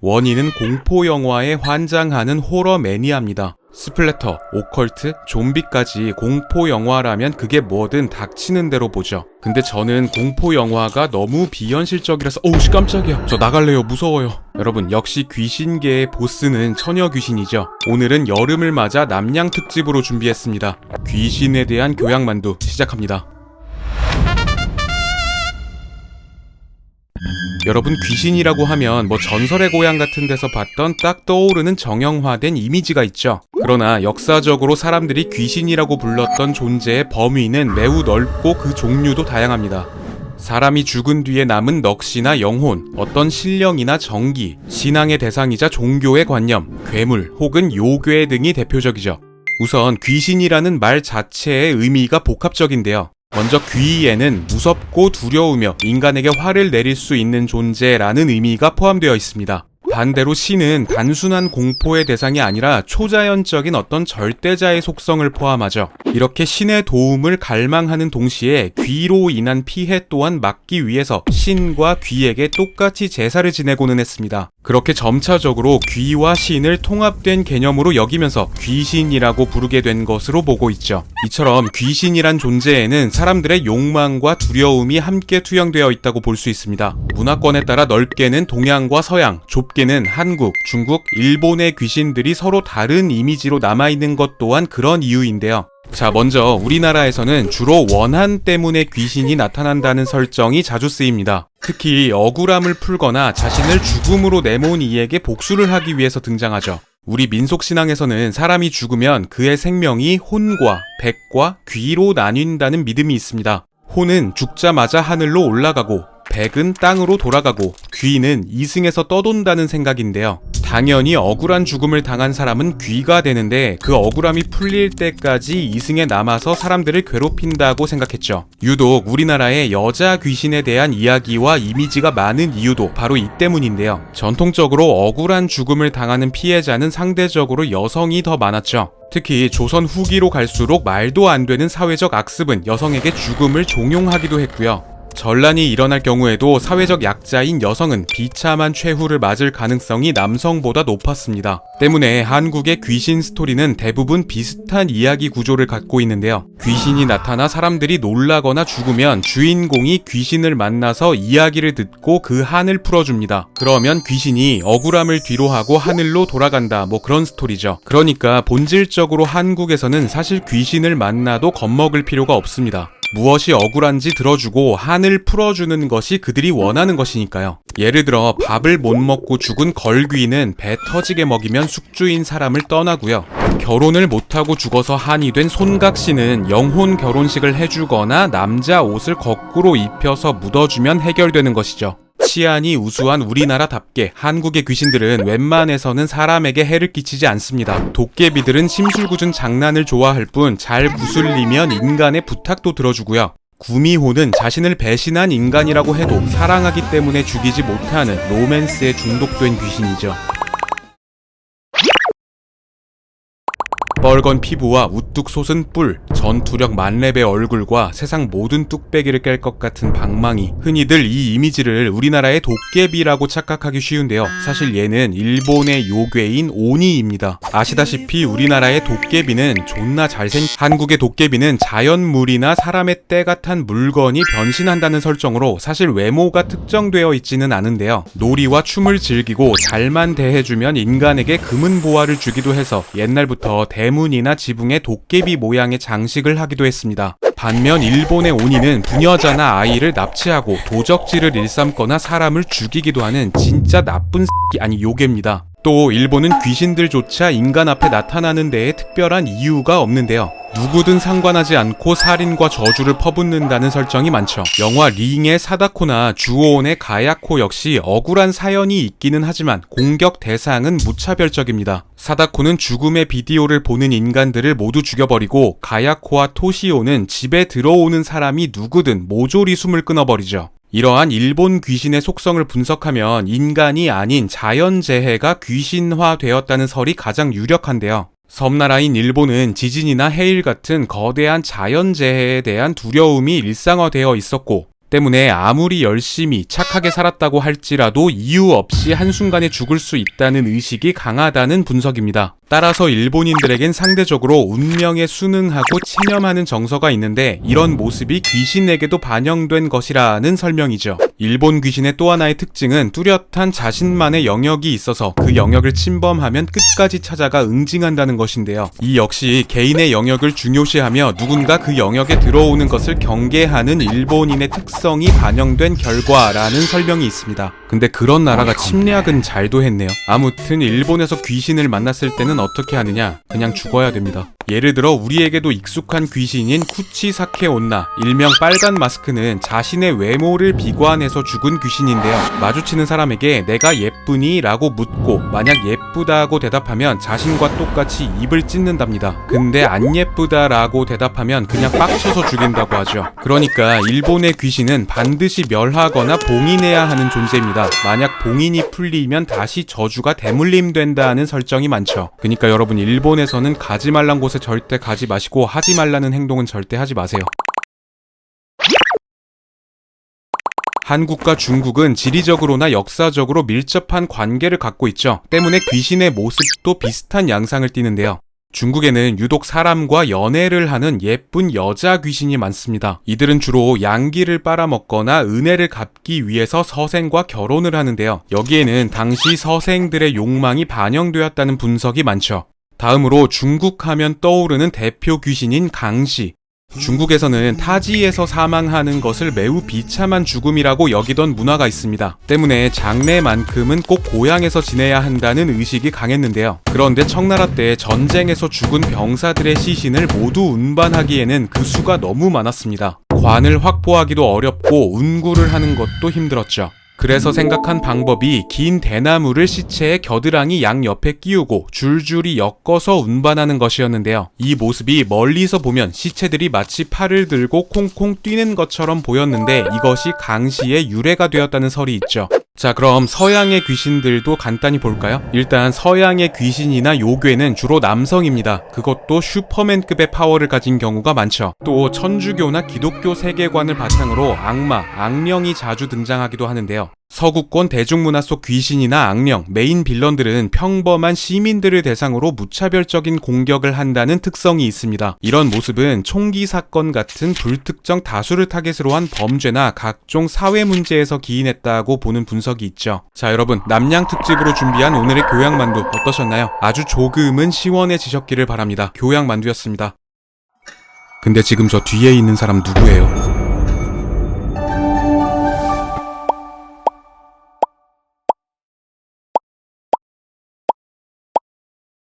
원인은 공포 영화에 환장하는 호러 매니아입니다. 스플래터, 오컬트, 좀비까지 공포 영화라면 그게 뭐든 닥치는 대로 보죠. 근데 저는 공포 영화가 너무 비현실적이라서 어우 깜짝이야, 저 나갈래요, 무서워요. 여러분, 역시 귀신계의 보스는 처녀 귀신이죠. 오늘은 여름을 맞아 남양 특집으로 준비했습니다. 귀신에 대한 교양만두 시작합니다. 여러분, 귀신이라고 하면 전설의 고향 같은 데서 봤던 딱 떠오르는 정형화된 이미지가 있죠. 그러나 역사적으로 사람들이 귀신이라고 불렀던 존재의 범위는 매우 넓고 그 종류도 다양합니다. 사람이 죽은 뒤에 남은 넋이나 영혼, 어떤 신령이나 정기, 신앙의 대상이자 종교의 관념, 괴물 혹은 요괴 등이 대표적이죠. 우선 귀신이라는 말 자체의 의미가 복합적인데요. 먼저 귀에는 무섭고 두려우며 인간에게 화를 내릴 수 있는 존재라는 의미가 포함되어 있습니다. 반대로 신은 단순한 공포의 대상이 아니라 초자연적인 어떤 절대자의 속성을 포함하죠. 이렇게 신의 도움을 갈망하는 동시에 귀로 인한 피해 또한 막기 위해서 신과 귀에게 똑같이 제사를 지내고는 했습니다. 그렇게 점차적으로 귀와 신을 통합된 개념으로 여기면서 귀신이라고 부르게 된 것으로 보고 있죠. 이처럼 귀신이란 존재에는 사람들의 욕망과 두려움이 함께 투영되어 있다고 볼 수 있습니다. 문화권에 따라 넓게는 동양과 서양, 좁게는 한국, 중국, 일본의 귀신들이 서로 다른 이미지로 남아있는 것 또한 그런 이유인데요. 자, 먼저 우리나라에서는 주로 원한 때문에 귀신이 나타난다는 설정이 자주 쓰입니다. 특히 억울함을 풀거나 자신을 죽음으로 내몬 이에게 복수를 하기 위해서 등장하죠. 우리 민속신앙에서는 사람이 죽으면 그의 생명이 혼과 백과 귀로 나뉜다는 믿음이 있습니다. 혼은 죽자마자 하늘로 올라가고 백은 땅으로 돌아가고 귀는 이승에서 떠돈다는 생각인데요. 당연히 억울한 죽음을 당한 사람은 귀가 되는데 그 억울함이 풀릴 때까지 이승에 남아서 사람들을 괴롭힌다고 생각했죠. 유독 우리나라에 여자 귀신에 대한 이야기와 이미지가 많은 이유도 바로 이 때문인데요. 전통적으로 억울한 죽음을 당하는 피해자는 상대적으로 여성이 더 많았죠. 특히 조선 후기로 갈수록 말도 안 되는 사회적 악습은 여성에게 죽음을 종용하기도 했고요. 전란이 일어날 경우에도 사회적 약자인 여성은 비참한 최후를 맞을 가능성이 남성보다 높았습니다. 때문에 한국의 귀신 스토리는 대부분 비슷한 이야기 구조를 갖고 있는데요. 귀신이 나타나 사람들이 놀라거나 죽으면 주인공이 귀신을 만나서 이야기를 듣고 그 한을 풀어줍니다. 그러면 귀신이 억울함을 뒤로하고 하늘로 돌아간다, 그런 스토리죠. 그러니까 본질적으로 한국에서는 사실 귀신을 만나도 겁먹을 필요가 없습니다. 무엇이 억울한지 들어주고 한을 풀어주는 것이 그들이 원하는 것이니까요. 예를 들어 밥을 못 먹고 죽은 걸귀는 배 터지게 먹이면 숙주인 사람을 떠나고요. 결혼을 못하고 죽어서 한이 된 손각시는 영혼 결혼식을 해주거나 남자 옷을 거꾸로 입혀서 묻어주면 해결되는 것이죠. 치안이 우수한 우리나라답게 한국의 귀신들은 웬만해서는 사람에게 해를 끼치지 않습니다. 도깨비들은 심술궂은 장난을 좋아할 뿐 잘 구슬리면 인간의 부탁도 들어주고요. 구미호는 자신을 배신한 인간이라고 해도 사랑하기 때문에 죽이지 못하는 로맨스에 중독된 귀신이죠. 뻘건 피부와 우뚝 솟은 뿔, 전투력 만렙의 얼굴과 세상 모든 뚝배기를 깰 것 같은 방망이. 흔히들 이 이미지를 우리나라의 도깨비라고 착각하기 쉬운데요. 사실 얘는 일본의 요괴인 오니입니다. 아시다시피 우리나라의 도깨비는 존나 한국의 도깨비는 자연물이나 사람의 때가 탄 물건이 변신한다는 설정으로 사실 외모가 특정되어 있지는 않은데요. 놀이와 춤을 즐기고 잘만 대해주면 인간에게 금은 보화를 주기도 해서 옛날부터 대문이나 지붕에 도깨비 모양의 장식을 하기도 했습니다. 반면 일본의 오니는 부녀자나 아이를 납치하고 도적질을 일삼거나 사람을 죽이기도 하는 진짜 나쁜 요괴입니다. 또 일본은 귀신들조차 인간 앞에 나타나는 데에 특별한 이유가 없는데요. 누구든 상관하지 않고 살인과 저주를 퍼붓는다는 설정이 많죠. 영화 링의 사다코나 주오온의 가야코 역시 억울한 사연이 있기는 하지만 공격 대상은 무차별적입니다. 사다코는 죽음의 비디오를 보는 인간들을 모두 죽여버리고 가야코와 토시오는 집에 들어오는 사람이 누구든 모조리 숨을 끊어버리죠. 이러한 일본 귀신의 속성을 분석하면 인간이 아닌 자연재해가 귀신화되었다는 설이 가장 유력한데요. 섬나라인 일본은 지진이나 해일 같은 거대한 자연재해에 대한 두려움이 일상화되어 있었고 때문에 아무리 열심히 착하게 살았다고 할지라도 이유 없이 한순간에 죽을 수 있다는 의식이 강하다는 분석입니다. 따라서 일본인들에겐 상대적으로 운명에 순응하고 체념하는 정서가 있는데 이런 모습이 귀신에게도 반영된 것이라는 설명이죠. 일본 귀신의 또 하나의 특징은 뚜렷한 자신만의 영역이 있어서 그 영역을 침범하면 끝까지 찾아가 응징한다는 것인데요. 이 역시 개인의 영역을 중요시하며 누군가 그 영역에 들어오는 것을 경계하는 일본인의 특성이 반영된 결과라는 설명이 있습니다. 근데 그런 나라가 침략은 잘도 했네요. 아무튼 일본에서 귀신을 만났을 때는 어떻게 하느냐? 그냥 죽어야 됩니다. 예를 들어 우리에게도 익숙한 귀신인 쿠치사케 온나, 일명 빨간 마스크는 자신의 외모를 비관해서 죽은 귀신인데요. 마주치는 사람에게 내가 예쁘니? 라고 묻고 만약 예쁘다고 대답하면 자신과 똑같이 입을 찢는답니다. 근데 안 예쁘다라고 대답하면 그냥 빡쳐서 죽인다고 하죠. 그러니까 일본의 귀신은 반드시 멸하거나 봉인해야 하는 존재입니다. 만약 봉인이 풀리면 다시 저주가 대물림된다는 설정이 많죠. 그러니까 여러분 일본에서는 가지 말란 곳에 절대 가지 마시고 하지 말라는 행동은 절대 하지 마세요. 한국과 중국은 지리적으로나 역사적으로 밀접한 관계를 갖고 있죠. 때문에 귀신의 모습도 비슷한 양상을 띠는데요. 중국에는 유독 사람과 연애를 하는 예쁜 여자 귀신이 많습니다. 이들은 주로 양기를 빨아먹거나 은혜를 갚기 위해서 서생과 결혼을 하는데요. 여기에는 당시 서생들의 욕망이 반영되었다는 분석이 많죠. 다음으로 중국 하면 떠오르는 대표 귀신인 강시. 중국에서는 타지에서 사망하는 것을 매우 비참한 죽음이라고 여기던 문화가 있습니다. 때문에 장례만큼은 꼭 고향에서 지내야 한다는 의식이 강했는데요. 그런데 청나라 때 전쟁에서 죽은 병사들의 시신을 모두 운반하기에는 그 수가 너무 많았습니다. 관을 확보하기도 어렵고 운구를 하는 것도 힘들었죠. 그래서 생각한 방법이 긴 대나무를 시체의 겨드랑이 양옆에 끼우고 줄줄이 엮어서 운반하는 것이었는데요. 이 모습이 멀리서 보면 시체들이 마치 팔을 들고 콩콩 뛰는 것처럼 보였는데 이것이 강시의 유래가 되었다는 설이 있죠. 자, 그럼 서양의 귀신들도 간단히 볼까요? 일단 서양의 귀신이나 요괴는 주로 남성입니다. 그것도 슈퍼맨급의 파워를 가진 경우가 많죠. 또 천주교나 기독교 세계관을 바탕으로 악마, 악령이 자주 등장하기도 하는데요. 서구권 대중문화 속 귀신이나 악령, 메인 빌런들은 평범한 시민들을 대상으로 무차별적인 공격을 한다는 특성이 있습니다. 이런 모습은 총기 사건 같은 불특정 다수를 타겟으로 한 범죄나 각종 사회 문제에서 기인했다고 보는 분석이 있죠. 자, 여러분, 남양 특집으로 준비한 오늘의 교양만두 어떠셨나요? 아주 조금은 시원해지셨기를 바랍니다. 교양만두였습니다. 근데 지금 저 뒤에 있는 사람 누구예요?